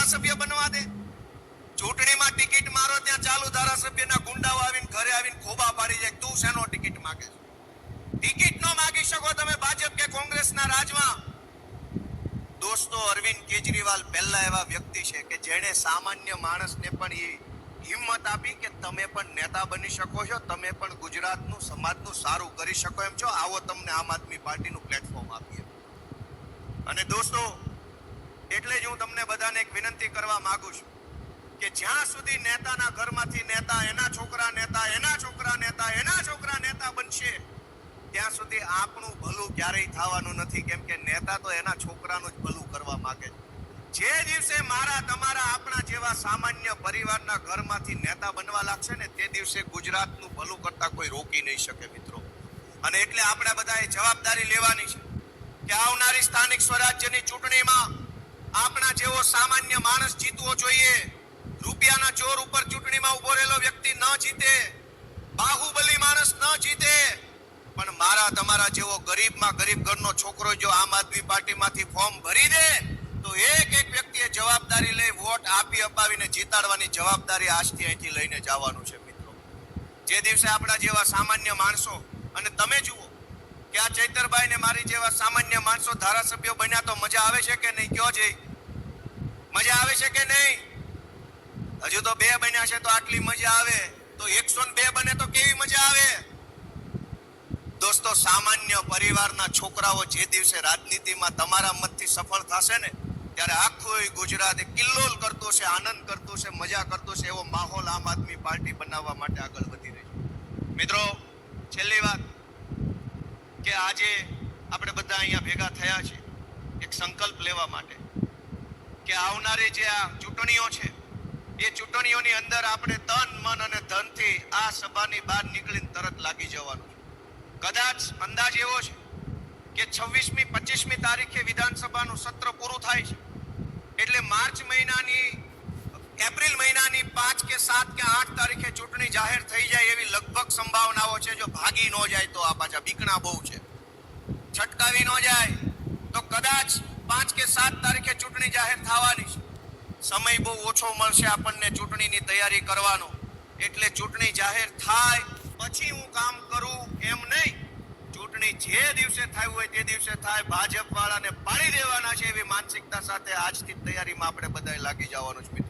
ધારાસભ્ય બનવા દે? ચૂંટણીમાં ટિકિટ મારો ત્યાં ચાલુ ધારાસભ્યના ગુંડાઓ આવીને ઘરે આવીને ખોબા પાડી જાય. તું શેનો ટિકિટ માંગે છે? ટિકિટ નો માંગી શકો તમે ભાજપ કે કોંગ્રેસના રાજમાં. દોસ્તો, અરવિંદ કેજરીવાલ પહેલા એવા વ્યક્તિ છે કે જેણે સામાન્ય માણસને પણ એ હિંમત આપી કે તમે પણ નેતા બની શકો છો, તમે પણ ગુજરાતનું સમાજનું સારું કરી શકો એમ છો, આવો તમને આમ આદમી પાર્ટીનું પ્લેટફોર્મ આપીએ. અને દોસ્તો, એટલે જ હું તમને બધાને એક વિનંતી કરવા માંગુ છું કે જ્યાં સુધી નેતાના ઘરમાંથી નેતા, એના છોકરા નેતા, એના છોકરા નેતા, એના છોકરા નેતા બનશે, ત્યાં સુધી આપણું ભલું ક્યારેય થવાનું નથી. કેમ કે નેતા તો એના છોકરાનું જ ભલું કરવા માંગે છે. જે દિવસે મારા, તમારા, આપણા જેવા સામાન્ય પરિવારના ઘરમાંથી નેતા બનવા લાગશે ને, તે દિવસે ગુજરાતનું ભલું કરતા કોઈ રોકી નહીં શકે મિત્રો. અને એટલે આપણે બધાએ જવાબદારી લેવાની છે કે આવનારી સ્થાનિક સ્વરાજ્યની ચૂંટણીમાં આપણા જેવો સામાન્ય માણસ જીતવો જોઈએ. રૂપિયાના જોર ઉપર ચૂંટણીમાં ઉભો રહેલો વ્યક્તિ ન જીતે, બાહુબલી માણસ ન જીતે, પણ મારા તમારા જેવો ગરીબમાં ગરીબ ઘરનો છોકરો જો આમ આદમી પાર્ટીમાંથી ફોર્મ ભરી દે તો એક એક વ્યક્તિએ જવાબદારી લઈ વોટ આપી અપાવીને જીતાડવાની જવાબદારી આજથી અહીંથી લઈને જવાનું છે મિત્રો. જે દિવસે આપણા જેવા સામાન્ય માણસો, અને તમે જુઓ કે આ ચૈતરભાઈ ને મારી જેવા સામાન્ય માણસો ધારાસભ્યો બન્યા તો મજા આવે છે કે નહીં? કયો છે? મજા આવે છે કે નહીં? હજુ તો 2 બન્યા છે તો આટલી મજા આવે, તો 102 બને તો કેવી મજા આવે? દોસ્તો, સામાન્ય પરિવારના છોકરાઓ જે દિવસે રાજનીતિમાં તમારા મતથી સફળ થશે ને, ત્યારે આખું ગુજરાત કિલ્લોલ કરતો છે, આનંદ કરતો છે, મજા કરતો છે. એવો માહોલ આમ આદમી પાર્ટી બનાવવા માટે આગળ વધી રહી છે. મિત્રો, છેલ્લી વાત કે આજે આપણે બધા અહીંયા ભેગા થયા છે એક સંકલ્પ લેવા માટે કે આવનારી જે આ ચૂંટણીઓ છે, એ ચૂંટણીઓની અંદર આપણે તન, મન અને ધનથી આ સભાની બહાર નીકળીને તરત લાગી જવાનું છે. કદાચ અંદાજ એવો છે કે 26મી 25મી તારીખે વિધાનસભાનું સત્ર પૂરું થાય છે, એટલે માર્ચ મહિનાની, એપ્રિલ મહિનાની 5 કે 7 કે 8 તારીખે ચૂંટણી જાહેર થઈ જાય એવી લગભગ સંભાવનાઓ છે. જો ભાગી ન જાય તો, આ પાછા બીકણા બહુ છે, છટકાવી ન જાય તો કદાચ 5 કે 7 તારીખે ચૂંટણી જાહેર થવાની છે. સમય બહુ ઓછો મળશે આપણને ચૂંટણીની તૈયારી કરવાનો. એટલે ચૂંટણી જાહેર થાય પછી હું કામ કરું એમ નહીં. ચૂંટણી જે દિવસે થાય હોય તે દિવસે થાય. ભાજપ વાળાને પાડી દેવાના છે એવી માનસિકતા સાથે આજથી તૈયારીમાં આપણે બધાએ લાગી જવાનું છે.